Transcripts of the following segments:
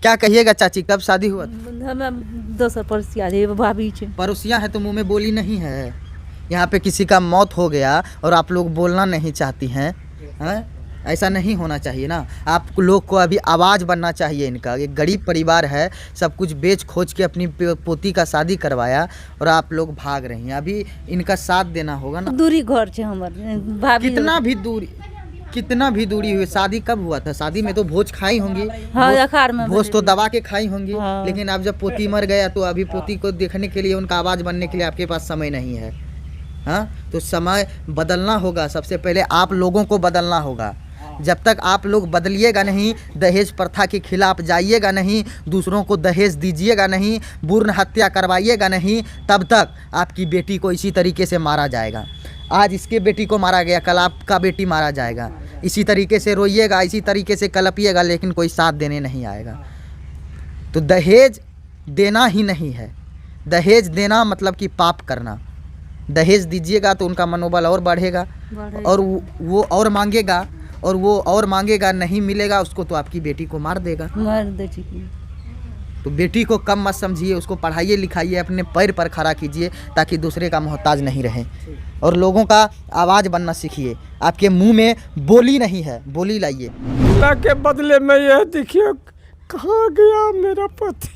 क्या कहिएगा चाची, कब शादी हुआ? दोसर पड़ोसिया है, भाभी छे। पड़ोसियाँ है तो मुंह में बोली नहीं है। यहाँ पे किसी का मौत हो गया और आप लोग बोलना नहीं चाहती हैं, हैं? ऐसा नहीं होना चाहिए ना। आप लोग को अभी आवाज़ बनना चाहिए इनका। एक गरीब परिवार है, सब कुछ बेच खोज के अपनी पोती का शादी करवाया और आप लोग भाग रही हैं। अभी इनका साथ देना होगा ना। दूरी घर छे हमर भाभी। कितना भी दूरी हुई। शादी कब हुआ था? शादी में तो भोज खाई होंगी। हाँ, अखाड़ में भोज तो दबा के खाई होंगी। हाँ। लेकिन अब जब पोती मर गया तो अभी पोती को देखने के लिए, उनका आवाज़ बनने के लिए आपके पास समय नहीं है। हाँ, तो समय बदलना होगा। सबसे पहले आप लोगों को बदलना होगा। जब तक आप लोग बदलिएगा नहीं, दहेज प्रथा के खिलाफ जाइएगा नहीं, दूसरों को दहेज दीजिएगा नहीं, भ्रूण हत्या करवाइएगा नहीं, तब तक आपकी बेटी को इसी तरीके से मारा जाएगा। आज इसके बेटी को मारा गया, कल आपका बेटी मारा जाएगा। इसी तरीके से रोइएगा, इसी तरीके से कलपिएगा, लेकिन कोई साथ देने नहीं आएगा। तो दहेज देना ही नहीं है। दहेज देना मतलब कि पाप करना। दहेज दीजिएगा तो उनका मनोबल और बढ़ेगा और वो और मांगेगा, और वो और मांगेगा, नहीं मिलेगा उसको तो आपकी बेटी को मार देगा। तो बेटी को कम मत समझिए, उसको पढ़ाइए लिखाइए, अपने पैर पर खड़ा कीजिए ताकि दूसरे का मोहताज नहीं रहे। और लोगों का आवाज़ बनना सीखिए। आपके मुंह में बोली नहीं है, बोली लाइए। अल्लाह के बदले में यह देखिए कहाँ गया मेरा पति।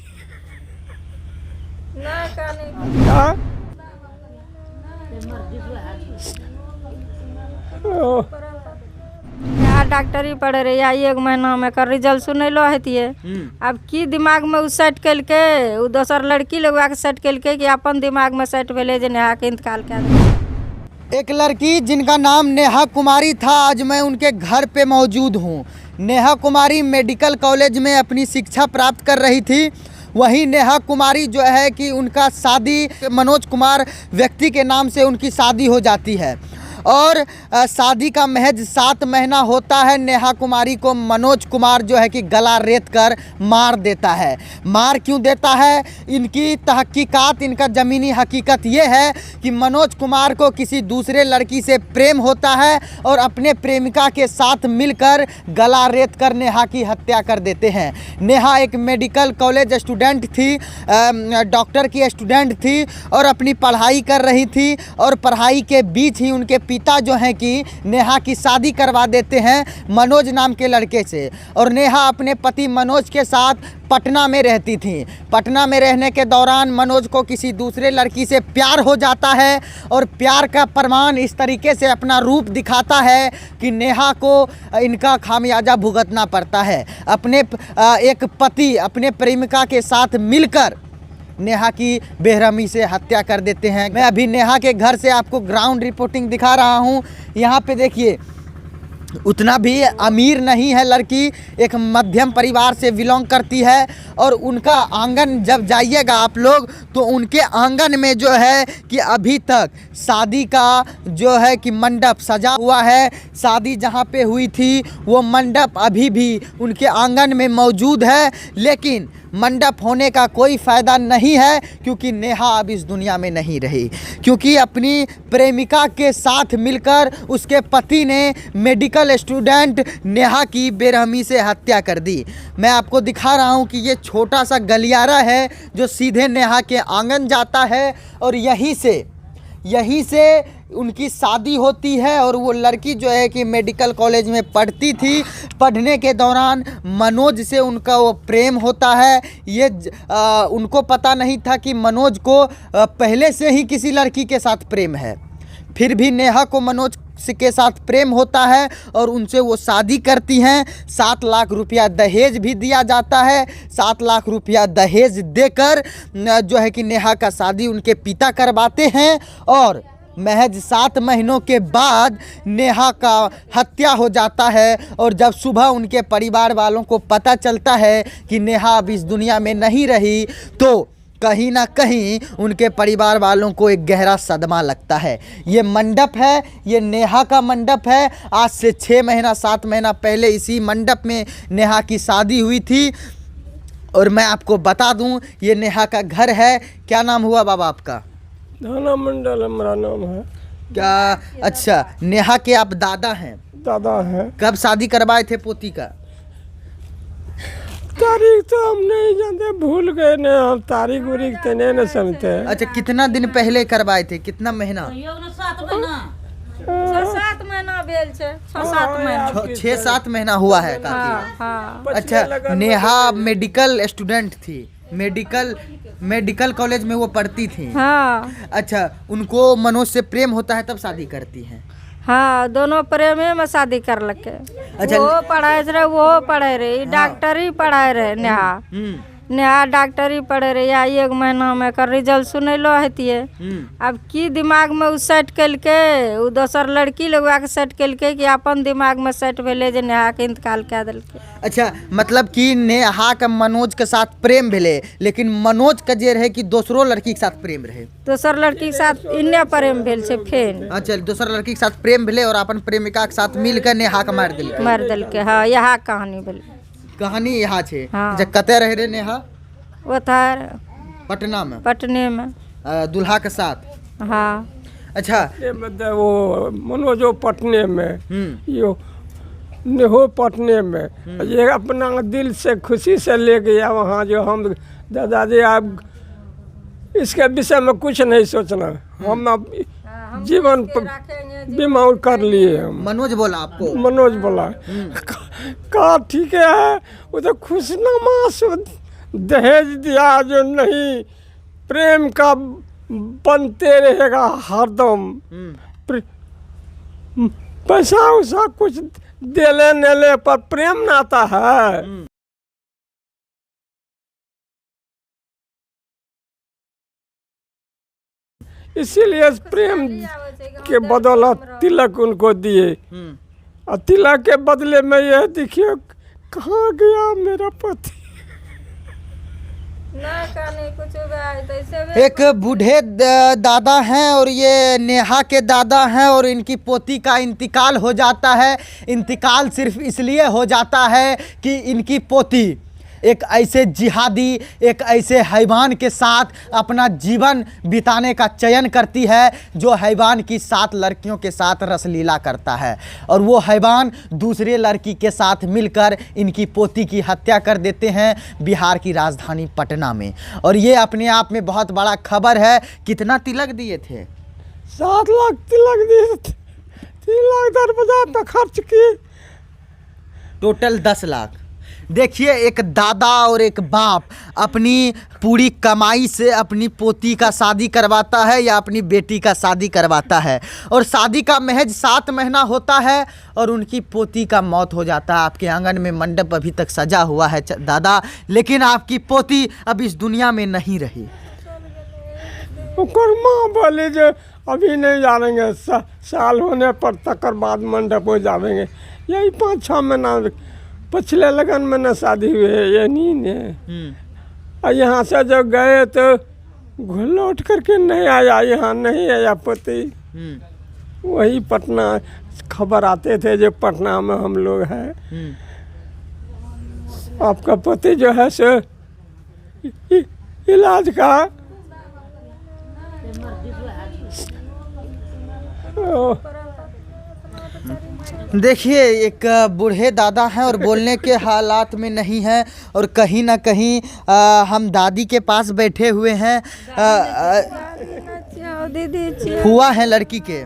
यहाँ डॉक्टरी पढ़े रही है, 1 महीना में कर रिजल्ट सुनैलो हेतिए। अब की दिमाग में उ सेट कल के, उ दोसर लड़की लोग के सेट कल के कि अपन दिमाग में सेट भेले जे नेहा के इंतकाल कर दे। एक लड़की जिनका नाम नेहा कुमारी था, आज मैं उनके घर पे मौजूद हूँ। नेहा कुमारी मेडिकल कॉलेज में अपनी शिक्षा प्राप्त कर रही थी। वहीं नेहा कुमारी जो है कि उनका शादी मनोज कुमार व्यक्ति के नाम से उनकी शादी हो जाती है और शादी का महज 7 महीना होता है, नेहा कुमारी को मनोज कुमार जो है कि गला रेत कर मार देता है। मार क्यों देता है? इनकी तहकीकात, इनका ज़मीनी हकीकत ये है कि मनोज कुमार को किसी दूसरे लड़की से प्रेम होता है और अपने प्रेमिका के साथ मिलकर गला रेत कर नेहा की हत्या कर देते हैं। नेहा एक मेडिकल कॉलेज स्टूडेंट थी, डॉक्टर की स्टूडेंट थी और अपनी पढ़ाई कर रही थी और पढ़ाई के बीच ही उनके पिता जो हैं कि नेहा की शादी करवा देते हैं मनोज नाम के लड़के से। और नेहा अपने पति मनोज के साथ पटना में रहती थी। पटना में रहने के दौरान मनोज को किसी दूसरे लड़की से प्यार हो जाता है और प्यार का प्रमाण इस तरीके से अपना रूप दिखाता है कि नेहा को इनका खामियाजा भुगतना पड़ता है। अपने एक पति अपने प्रेमिका के साथ मिलकर नेहा की बेरहमी से हत्या कर देते हैं। मैं अभी नेहा के घर से आपको ग्राउंड रिपोर्टिंग दिखा रहा हूं। यहाँ पे देखिए, उतना भी अमीर नहीं है लड़की, एक मध्यम परिवार से बिलोंग करती है। और उनका आंगन जब जाइएगा आप लोग तो उनके आंगन में जो है कि अभी तक शादी का जो है कि मंडप सजा हुआ है। शादी जहाँ पे हुई थी वो मंडप अभी भी उनके आंगन में मौजूद है, लेकिन मंडप होने का कोई फ़ायदा नहीं है क्योंकि नेहा अब इस दुनिया में नहीं रही, क्योंकि अपनी प्रेमिका के साथ मिलकर उसके पति ने मेडिकल स्टूडेंट नेहा की बेरहमी से हत्या कर दी। मैं आपको दिखा रहा हूं कि ये छोटा सा गलियारा है जो सीधे नेहा के आंगन जाता है और यहीं से उनकी शादी होती है। और वो लड़की जो है कि मेडिकल कॉलेज में पढ़ती थी। पढ़ने के दौरान मनोज से उनका वो प्रेम होता है। ये उनको पता नहीं था कि मनोज को पहले से ही किसी लड़की के साथ प्रेम है। फिर भी नेहा को मनोज के साथ प्रेम होता है और उनसे वो शादी करती हैं। 7 लाख रुपया दहेज भी दिया जाता है। 7 लाख रुपया दहेज देकर जो है कि नेहा का शादी उनके पिता करवाते हैं और महज 7 महीनों के बाद नेहा का हत्या हो जाता है। और जब सुबह उनके परिवार वालों को पता चलता है कि नेहा अब इस दुनिया में नहीं रही तो कहीं ना कहीं उनके परिवार वालों को एक गहरा सदमा लगता है। ये मंडप है, ये नेहा का मंडप है। आज से 6 महीना 7 महीना पहले इसी मंडप में नेहा की शादी हुई थी। और मैं आपको बता दूं, ये नेहा का घर है। क्या नाम हुआ बाबा आपका? धाना मंडल हमारा नाम है। क्या? अच्छा, नेहा के आप दादा हैं? दादा है। कब शादी करवाए थे पोती का? तारीख तो हम नहीं जानते, भूल गए ना हम, तारीख उरीख तो नहीं समझते हैं। अच्छा, कितना दिन पहले करवाए थे, कितना महीना? 6-7 महीना भेल छे, 6-7 महीना। 6-7 महीना हुआ है काफी। हाँ हाँ। अच्छा, नेहा मेडिकल स्टूडेंट थी, मेडिकल कॉलेज में वो पढ़ती थी। हाँ अच्छा, उनको मनोज से प्रेम होता है तब शादी करती हैं। हाँ, दोनों प्रेमे में शादी कर लके। अच्छा, वो पढ़ाए रहे, वो पढ़े रहे, डॉक्टरी पढ़ाए रहे नेहा। नेहा डॉक्टरी पढ़े रहे, या 1 महीना में कर रिजल्ट सुनैलो हतिये। अब की दिमाग में उ सेट केलके, उ दोसर लड़की लगवा के सेट केलके कि अपन दिमाग में सेट भेले जे नेहा के इंतकाल कऽ देलके। अच्छा, मतलब कि नेहा के मनोज के साथ प्रेम भेले, लेकिन मनोज के जे रहे कि दूसरो लड़की के साथ प्रेम रहे। दोसर लड़की के साथ इन्ने प्रेम भेल छे फेन। अच्छा, दूसर लड़की के साथ प्रेम भेले और अपन प्रेमिका के साथ मिलकर नेहा के मार दिलकै। मार देलके। हाँ, यह कहानी भेल। कहानी यहाँ छे। हाँ। जे कते रहे रे नेहा? वो था पटना में, पटने में। दुल्हा के साथ। हाँ। अच्छा, ये मतलब वो मनोजो पटने में, यो नेहो पटने में, ये अपना दिल से खुशी से ले गया वहाँ। जो हम दादाजी आप इसके विषय में कुछ नहीं सोचना, हम अब जीवन बीमा कर लिए हम। मनोज बोला आपको? मनोज बोला का ठीक है, वो तो खुशनामा दहेज दिया जो नहीं, प्रेम का बनते रहेगा हरदम। पैसा उसा कुछ देले नेले पर प्रेम नाता है। इसीलिए प्रेम के बदौलत तिलक उनको दिए, और तिलक के बदले में यह देखिए कहाँ गया मेरा पति। एक बूढ़े दादा हैं और ये नेहा के दादा हैं, और इनकी पोती का इंतकाल हो जाता है। इंतकाल सिर्फ इसलिए हो जाता है कि इनकी पोती एक ऐसे जिहादी, एक ऐसे हैवान के साथ अपना जीवन बिताने का चयन करती है जो हैवान की 7 लड़कियों के साथ रसलीला करता है, और वो हैवान दूसरे लड़की के साथ मिलकर इनकी पोती की हत्या कर देते हैं बिहार की राजधानी पटना में। और ये अपने आप में बहुत बड़ा खबर है। कितना तिलक दिए थे? 7 लाख तिलक दिए थे, 3 लाख 10,000 पे खर्च किए, टोटल 10 लाख। देखिए, एक दादा और एक बाप अपनी पूरी कमाई से अपनी पोती का शादी करवाता है या अपनी बेटी का शादी करवाता है, और शादी का महज 7 महीना होता है और उनकी पोती का मौत हो जाता है। आपके आंगन में मंडप अभी तक सजा हुआ है दादा, लेकिन आपकी पोती अब इस दुनिया में नहीं रही। माँ बोले जो अभी नहीं जाएंगे, साल होने पर तकर बाद मंडप हो जाएंगे। यही 5-6 महीना पिछले लगन में न शादी हुई है, ये नहीं है। और यहाँ से जब गए तो लौट करके नहीं आया, यहाँ नहीं आया पति। वही पटना खबर आते थे जो पटना में हम लोग हैं, आपका पति जो है सो इलाज का देखिए, एक बूढ़े दादा हैं और बोलने के हालात में नहीं हैं, और कहीं ना कहीं हम दादी के पास बैठे हुए हैं। फुआ हैं लड़की के?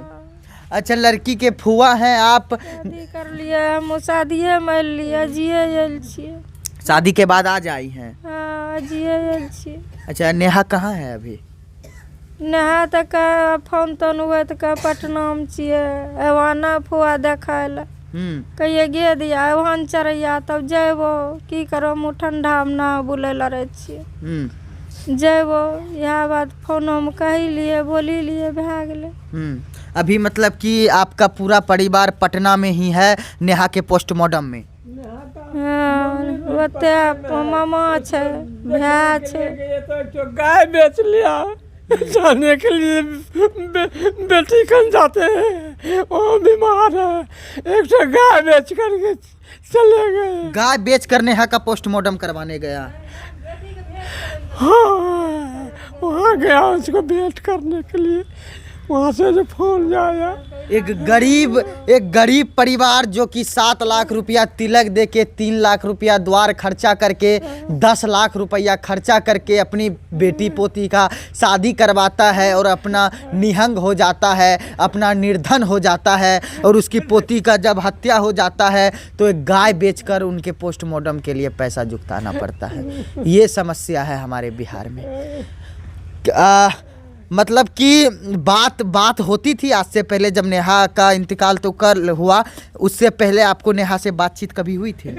अच्छा, लड़की के फुआ हैं आप? शादी कर लिया, हम शादिये में लिया, जिए आयल छिए। शादी के बाद आज आई हैं? हाँ, जिए आयल छिए। अच्छा, नेहा कहाँ है अभी? नेहा तक फोन तोन हुए तो पटना में छिए, एवाना फुआ देखाय ला कहिए गे दिया एवान चरैया, तब जेबो की करो, ठंडा में ना बुले ला रहे छिए, जेबो। यह बात फोनो में कही लिए, बोली लिए, भै गेले। अभी मतलब कि आपका पूरा परिवार पटना में ही है नेहा के पोस्टमार्टम में? हाँ, ओते मामा छे, भै छे। तो गाय बेच लिया जाने के लिए, बेटी कन जाते हैं, वो बीमार है, एक तो गाय बेच करके चले गए। गाय बेच कर नेहा का पोस्टमार्टम करवाने गया? हाँ, वहाँ गया उसको भेंट करने के लिए, वहाँ से जो फोन जाया। एक गरीब परिवार जो कि 7 लाख रुपया तिलक दे के 3 लाख रुपया द्वार खर्चा करके 10 लाख रुपया खर्चा करके अपनी बेटी पोती का शादी करवाता है और अपना निहंग हो जाता है, अपना निर्धन हो जाता है और उसकी पोती का जब हत्या हो जाता है तो एक गाय बेचकर उनके पोस्टमार्टम के लिए पैसा जुटाना पड़ता है। ये समस्या है हमारे बिहार में। मतलब कि बात होती थी आज से पहले, जब नेहा का इंतकाल तो कर हुआ, उससे पहले आपको नेहा से बातचीत कभी हुई थी?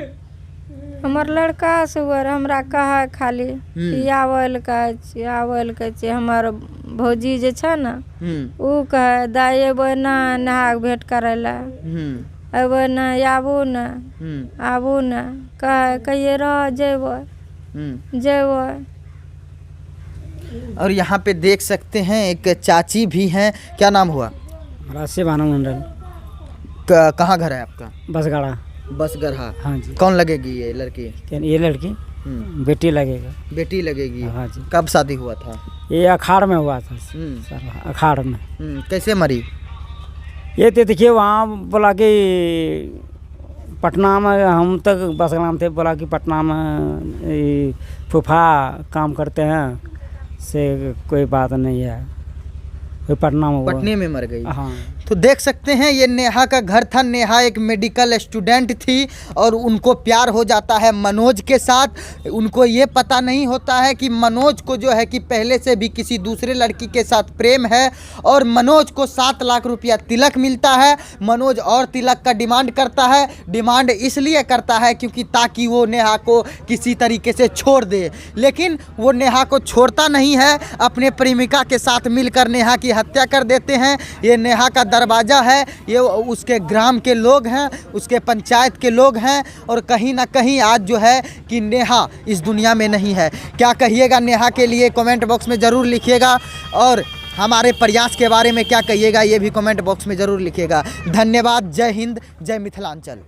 हमार लड़का से हमरा कहा खाली कि आवल के छे हमार भौजी जे छे ना उ कहे दाई एबो ना नेहा के भेंट करेला, एबो ना आबू ना कहिए रह जेबो। और यहाँ पे देख सकते हैं एक चाची भी हैं। क्या नाम हुआ? राशि भानु मंडल। कहाँ घर है आपका? बसगढ़ा। हाँ जी। कौन लगेगी ये लड़की? ये लड़की बेटी लगेगा। बेटी लगेगी? हाँ जी। कब शादी हुआ था? ये अखाड़ में हुआ था सर, अखाड़ में। कैसे मरी? ये तो देखिए वहाँ बोला कि पटना में, हम तक बसगढ़ा में थे, बोला कि पटना में फूफा काम करते हैं से कोई बात नहीं है, पटने में मर गई। हाँ। तो देख सकते हैं ये नेहा का घर था। नेहा एक मेडिकल स्टूडेंट थी और उनको प्यार हो जाता है मनोज के साथ। उनको ये पता नहीं होता है कि मनोज को जो है कि पहले से भी किसी दूसरे लड़की के साथ प्रेम है और मनोज को 7 लाख रुपया तिलक मिलता है। मनोज और तिलक का डिमांड करता है। डिमांड इसलिए करता है क्योंकि ताकि वो नेहा को किसी तरीके से छोड़ दे, लेकिन वो नेहा को छोड़ता नहीं है। अपने प्रेमिका के साथ मिलकर नेहा की हत्या कर देते हैं। ये नेहा का दरवाज़ा है, ये उसके ग्राम के लोग हैं, उसके पंचायत के लोग हैं और कहीं ना कहीं आज जो है कि नेहा इस दुनिया में नहीं है। क्या कहिएगा नेहा के लिए कमेंट बॉक्स में ज़रूर लिखिएगा और हमारे प्रयास के बारे में क्या कहिएगा ये भी कमेंट बॉक्स में ज़रूर लिखिएगा। धन्यवाद। जय हिंद, जय मिथिलांचल।